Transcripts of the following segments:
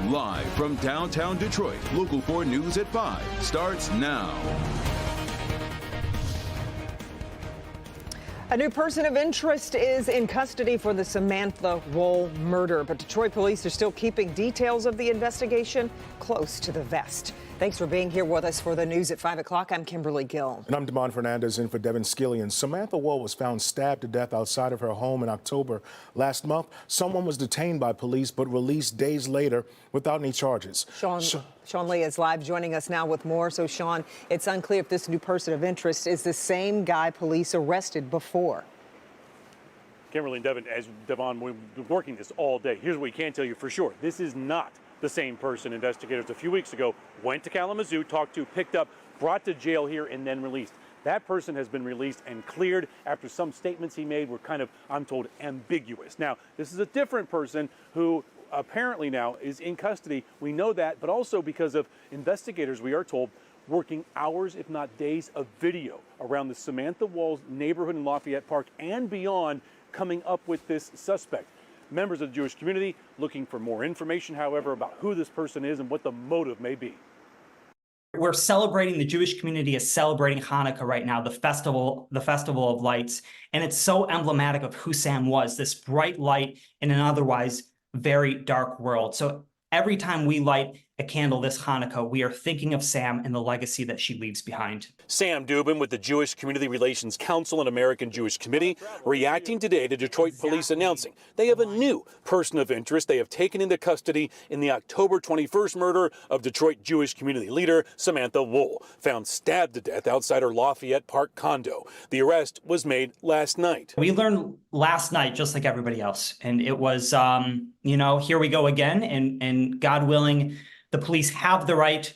Live from downtown Detroit, Local 4 News at 5 starts now. A new person of interest is in custody for the Samantha Wall murder, but Detroit police are still keeping details of the investigation close to the vest. Thanks for being here with us for the news at 5 o'clock. I'm Kimberly Gill. And I'm Damon Fernandez in for Devin Skillian. Samantha Wall was found stabbed to death outside of her home in October last month. Someone was detained by police but released days later without any charges. Sean Lee is live joining us now with more. So, Sean, it's unclear if this new person of interest is the same guy police arrested before. Kimberly and Devin, as Devon, we've been working this all day. Here's what we can tell you for sure. This is not the same person investigators a few weeks ago went to Kalamazoo, talked to, picked up, brought to jail here, and then released. That person has been released and cleared after some statements he made were kind of, I'm told, ambiguous. Now, this is a different person who apparently now is in custody. We know that, but also because of investigators, we are told, working hours, if not days, of video around the Samantha Wall's neighborhood in Lafayette Park and beyond, coming up with this suspect. Members of the Jewish community looking for more information, however, about who this person is and what the motive may be. We're celebrating, the Jewish community is celebrating Hanukkah right now, the festival of lights. And it's so emblematic of who Sam was, this bright light in an otherwise very dark world. So every time we light a candle this Hanukkah, we are thinking of Sam and the legacy that she leaves behind. Sam Dubin with the Jewish Community Relations Council and American Jewish Committee reacting today to Detroit police announcing they have a new person of interest they have taken into custody in the October 21st murder of Detroit Jewish community leader Samantha Wall, found stabbed to death outside her Lafayette Park condo. The arrest was made last night. We learned last night, just like everybody else, and it was, here we go again, and God willing, the police have the right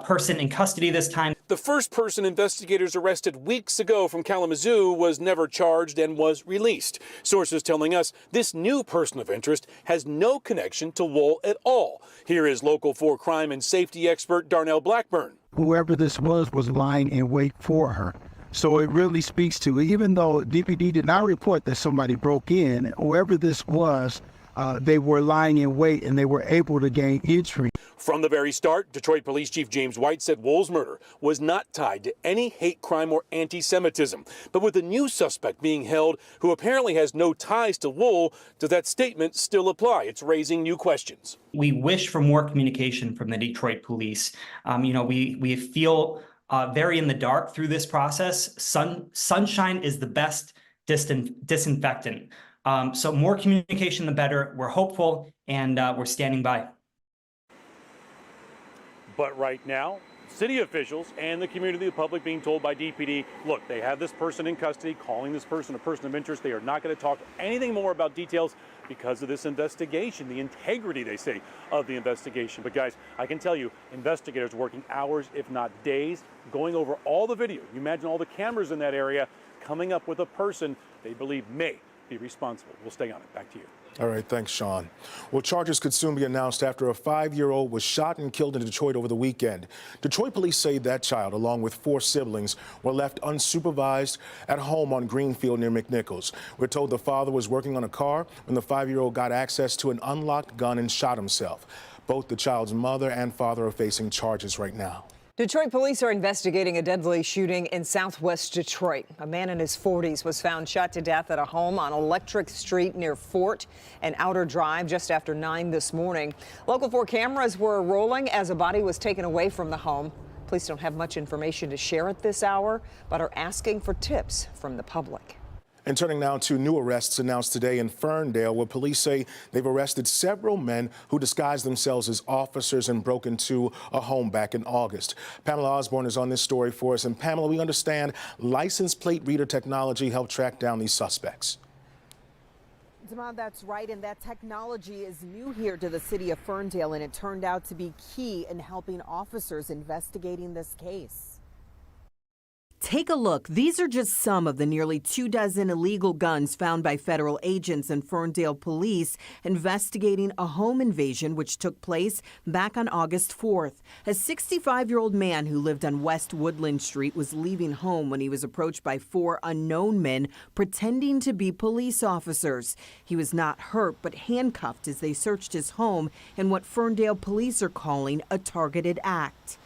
person in custody this time. The first person investigators arrested weeks ago from Kalamazoo was never charged and was released. Sources telling us this new person of interest has no connection to Wall at all. Here is Local 4 crime and safety expert Darnell Blackburn. Whoever this was lying in wait for her. So it really speaks to, even though DPD did not report that somebody broke in, whoever this was, they were lying in wait and they were able to gain entry. From the very start, Detroit Police Chief James White said Wall's murder was not tied to any hate crime or anti-Semitism. But with a new suspect being held who apparently has no ties to Wall, does that statement still apply? It's raising new questions. We wish for more communication from the Detroit police. We feel very in the dark through this process. Sunshine is the best disinfectant. So more communication, the better. We're hopeful, and we're standing by. But right now, city officials and the community, the public being told by DPD, look, they have this person in custody, calling this person a person of interest. They are not going to talk anything more about details because of this investigation, the integrity, they say, of the investigation. But guys, I can tell you, investigators working hours, if not days, going over all the video. You imagine all the cameras in that area, coming up with a person they believe may be responsible. We'll stay on it. Back to you. All right, thanks, Sean. Well, charges could soon be announced after a 5-year-old was shot and killed in Detroit over the weekend. Detroit police say that child, along with 4 siblings, were left unsupervised at home on Greenfield near McNichols. We're told the father was working on a car when the 5-year-old got access to an unlocked gun and shot himself. Both the child's mother and father are facing charges right now. Detroit police are investigating a deadly shooting in southwest Detroit. A man in his 40s was found shot to death at a home on Electric Street near Fort and Outer Drive just after 9 this morning. Local 4 cameras were rolling as a body was taken away from the home. Police don't have much information to share at this hour, but are asking for tips from the public. And turning now to new arrests announced today in Ferndale, where police say they've arrested several men who disguised themselves as officers and broke into a home back in August. Pamela Osborne is on this story for us. And Pamela, we understand license plate reader technology helped track down these suspects. Damon, that's right, and that technology is new here to the city of Ferndale, and it turned out to be key in helping officers investigating this case. Take a look. These are just some of the nearly 24 illegal guns found by federal agents and Ferndale police investigating a home invasion which took place back on August 4th. A 65-year-old man who lived on West Woodland Street was leaving home when he was approached by 4 unknown men pretending to be police officers. He was not hurt but handcuffed as they searched his home in what Ferndale police are calling a targeted act.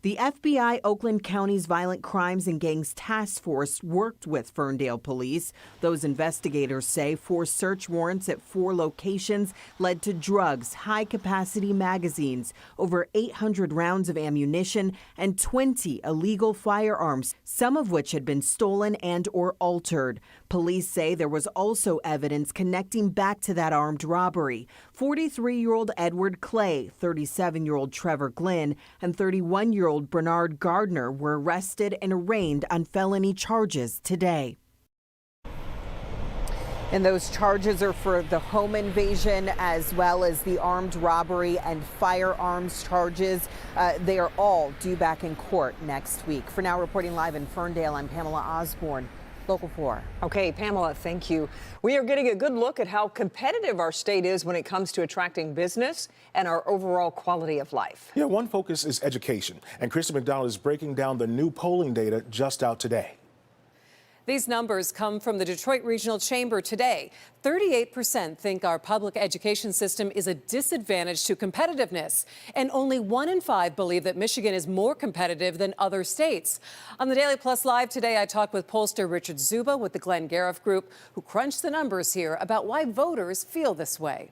The FBI Oakland County's Violent Crimes and Gangs Task Force worked with Ferndale police. Those investigators say 4 search warrants at 4 locations led to drugs, high-capacity magazines, over 800 rounds of ammunition, and 20 illegal firearms, some of which had been stolen and or altered. Police say there was also evidence connecting back to that armed robbery. 43-year-old Edward Clay, 37-year-old Trevor Glynn, and 31-year-old Bernard Gardner were arrested and arraigned on felony charges today. And those charges are for the home invasion as well as the armed robbery and firearms charges. They are all due back in court next week. For now, reporting live in Ferndale, I'm Pamela Osborne. Local 4. Okay, Pamela, thank you. We are getting a good look at how competitive our state is when it comes to attracting business and our overall quality of life. Yeah, one focus is education. And Christy McDonald is breaking down the new polling data just out today. These numbers come from the Detroit Regional Chamber today. 38% think our public education system is a disadvantage to competitiveness, and only 1 in 5 believe that Michigan is more competitive than other states. On the Daily Plus Live today, I talked with pollster Richard Zuba with the Glenn Gariff Group, who crunched the numbers here about why voters feel this way.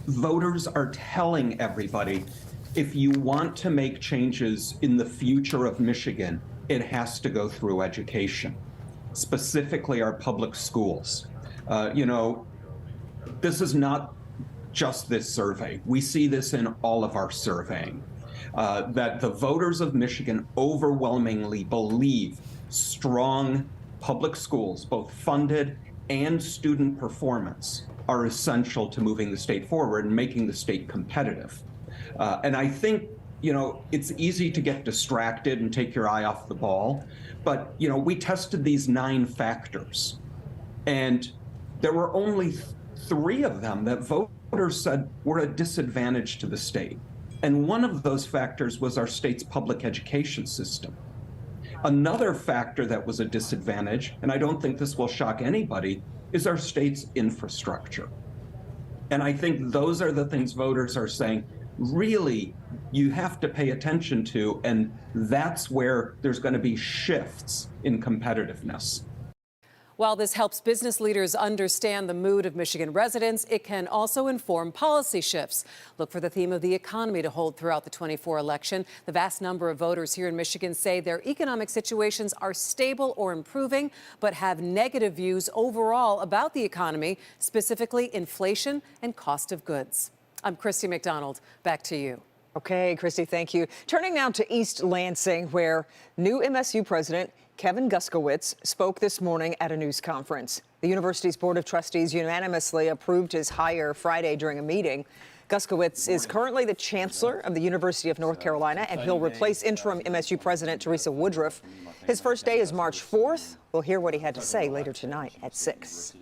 Voters are telling everybody, if you want to make changes in the future of Michigan, it has to go through education, specifically our public schools. This is not just this survey. We see this in all of our surveying, that the voters of Michigan overwhelmingly believe strong public schools, both funded and student performance, are essential to moving the state forward and making the state competitive. And I think it's easy to get distracted and take your eye off the ball. But, we tested these 9 factors, and there were only 3 of them that voters said were a disadvantage to the state. And one of those factors was our state's public education system. Another factor that was a disadvantage, and I don't think this will shock anybody, is our state's infrastructure. And I think those are the things voters are saying, really, you have to pay attention to, and that's where there's going to be shifts in competitiveness. While this helps business leaders understand the mood of Michigan residents, it can also inform policy shifts. Look for the theme of the economy to hold throughout the 24 election. The vast number of voters here in Michigan say their economic situations are stable or improving, but have negative views overall about the economy, specifically inflation and cost of goods. I'm Christy McDonald. Back to you. Okay, Christy, thank you. Turning now to East Lansing, where new MSU president Kevin Guskowitz spoke this morning at a news conference. The university's Board of Trustees unanimously approved his hire Friday during a meeting. Guskowitz is currently the chancellor of the University of North Carolina, and he'll replace interim MSU president Teresa Woodruff. His first day is March 4th. We'll hear what he had to say later tonight at 6.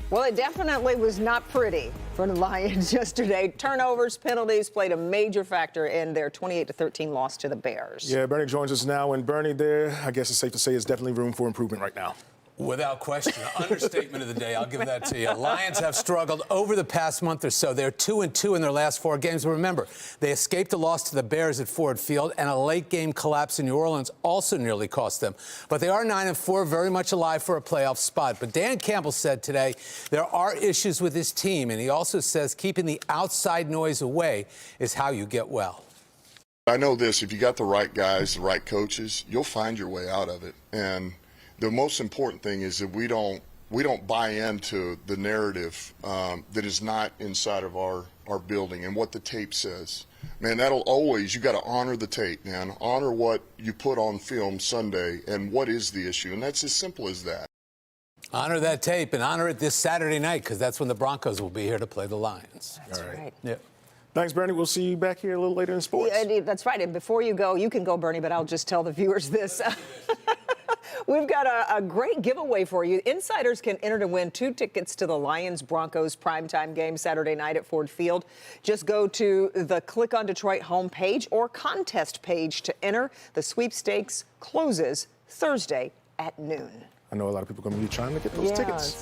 Well, it definitely was not pretty for the Lions yesterday. Turnovers, penalties played a major factor in their 28-13 loss to the Bears. Yeah, Bernie joins us now. And Bernie, there, I guess it's safe to say, is definitely room for improvement right now. Without question. Understatement of the day. I'll give that to you. Lions have struggled over the past month or so. They're 2-2 in their last 4 games. But remember, they escaped a loss to the Bears at Ford Field, and a late game collapse in New Orleans also nearly cost them. But they are 9-4, very much alive for a playoff spot. But Dan Campbell said today there are issues with his team, and he also says keeping the outside noise away is how you get well. I know this, if you got the right guys, the right coaches, you'll find your way out of it. And the most important thing is that we don't buy into the narrative that is not inside of our building and what the tape says. Man, that'll always, you got to honor the tape, man. Honor what you put on film Sunday and what is the issue. And that's as simple as that. Honor that tape and honor it this Saturday night, because that's when the Broncos will be here to play the Lions. That's right. Yeah. Thanks, Bernie. We'll see you back here a little later in sports. Yeah, that's right. And before you go, you can go, Bernie, but I'll just tell the viewers this. We've got a great giveaway for you. Insiders can enter to win 2 tickets to the Lions-Broncos primetime game Saturday night at Ford Field. Just go to the Click on Detroit homepage or contest page to enter. The sweepstakes closes Thursday at noon. I know a lot of people are going to be trying to get those tickets.